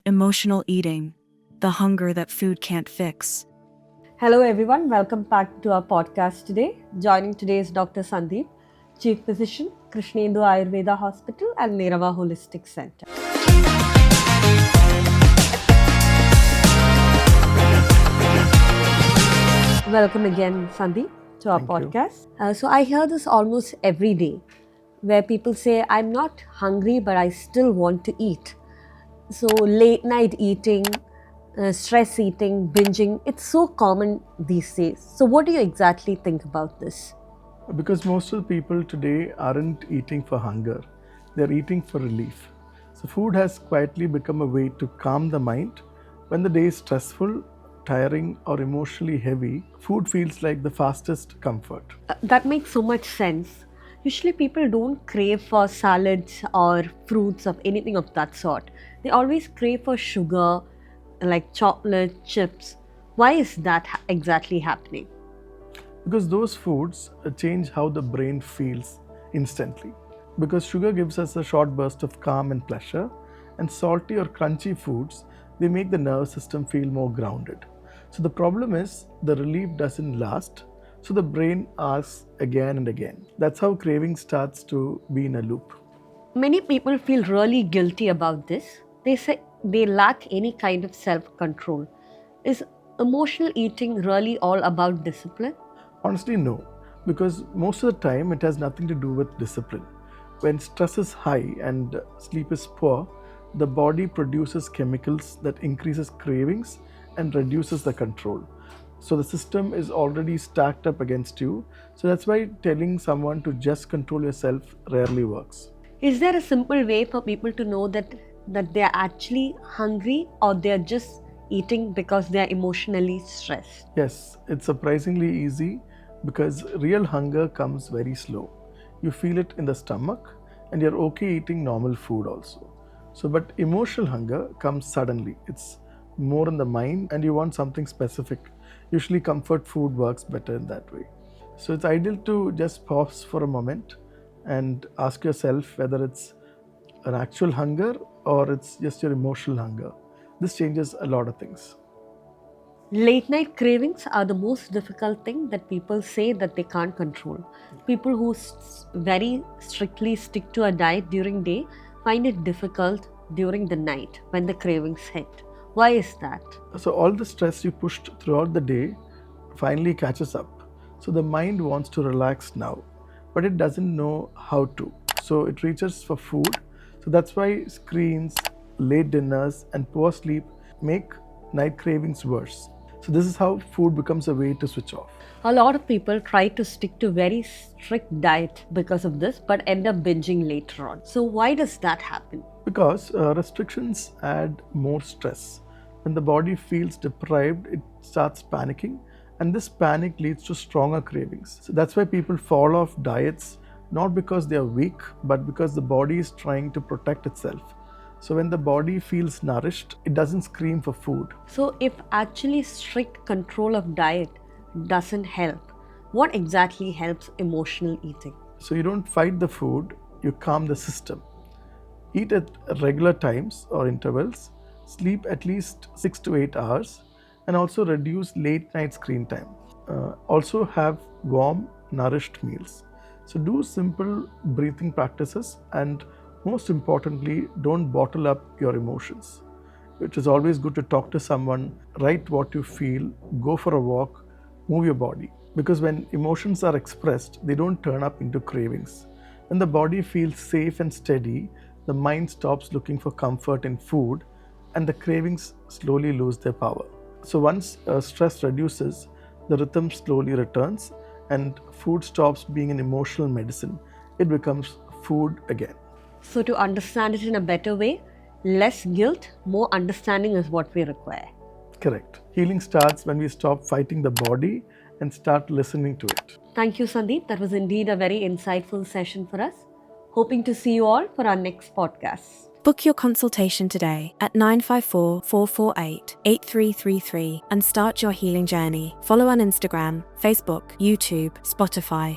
emotional eating, the hunger that food can't fix. Hello, everyone. Welcome back to our podcast today. Joining today is Dr. Sandeep, Chief Physician, Krishna and Dr. Ayurveda Hospital and Nirava Holistic Center. Welcome again, Sandeep, to our podcast. So I hear this almost every day, where people say, I'm not hungry, but I still want to eat. So late night eating, stress eating, binging, it's so common these days. So what do you exactly think about this? Because most of the people today aren't eating for hunger, they're eating for relief. So food has quietly become a way to calm the mind. When the day is stressful, tiring or emotionally heavy, food feels like the fastest comfort. That makes so much sense. Usually people don't crave for salads or fruits of anything of that sort. They always crave for sugar, like chocolate, chips. Why is that exactly happening? Because those foods change how the brain feels instantly. Because sugar gives us a short burst of calm and pleasure, and salty or crunchy foods, they make the nervous system feel more grounded. So the problem is the relief doesn't last, so the brain asks again and again. That's how craving starts to be in a loop. Many people feel really guilty about this. They say they lack any kind of self-control. Is emotional eating really all about discipline? Honestly, no, because most of the time it has nothing to do with discipline. When stress is high and sleep is poor, the body produces chemicals that increases cravings and reduces the control. So the system is already stacked up against you. So that's why telling someone to just control yourself rarely works. Is there a simple way for people to know that they're actually hungry or they're just eating because they're emotionally stressed? Yes, it's surprisingly easy because real hunger comes very slow. You feel it in the stomach and you're okay eating normal food also. So, but emotional hunger comes suddenly. It's more in the mind and you want something specific. Usually comfort food works better in that way. So it's ideal to just pause for a moment and ask yourself whether it's an actual hunger or it's just your emotional hunger. This changes a lot of things. Late night cravings are the most difficult thing that people say that they can't control. People who very strictly stick to a diet during day find it difficult during the night when the cravings hit. Why is that? So all the stress you pushed throughout the day finally catches up. So the mind wants to relax now, but it doesn't know how to. So it reaches for food. So that's why screens, late dinners, and poor sleep make night cravings worse. So this is how food becomes a way to switch off. A lot of people try to stick to very strict diet because of this, but end up binging later on. So why does that happen? Because restrictions add more stress. When the body feels deprived, it starts panicking, and this panic leads to stronger cravings. So that's why people fall off diets, not because they are weak, but because the body is trying to protect itself. So when the body feels nourished, it doesn't scream for food. So if actually strict control of diet doesn't help, what exactly helps emotional eating? So you don't fight the food, you calm the system. Eat at regular times or intervals, sleep at least 6 to 8 hours, and also reduce late night screen time. Also have warm, nourished meals. So do simple breathing practices, and most importantly, don't bottle up your emotions. It is always good to talk to someone, write what you feel, go for a walk, move your body. Because when emotions are expressed, they don't turn up into cravings. When the body feels safe and steady, the mind stops looking for comfort in food and the cravings slowly lose their power. So once stress reduces, the rhythm slowly returns and food stops being an emotional medicine. It becomes food again. So to understand it in a better way, less guilt, more understanding is what we require. Correct. Healing starts when we stop fighting the body and start listening to it. Thank you, Sandeep. That was indeed a very insightful session for us. Hoping to see you all for our next podcast. Book your consultation today at 954 448 8333 and start your healing journey. Follow on Instagram, Facebook, YouTube, Spotify,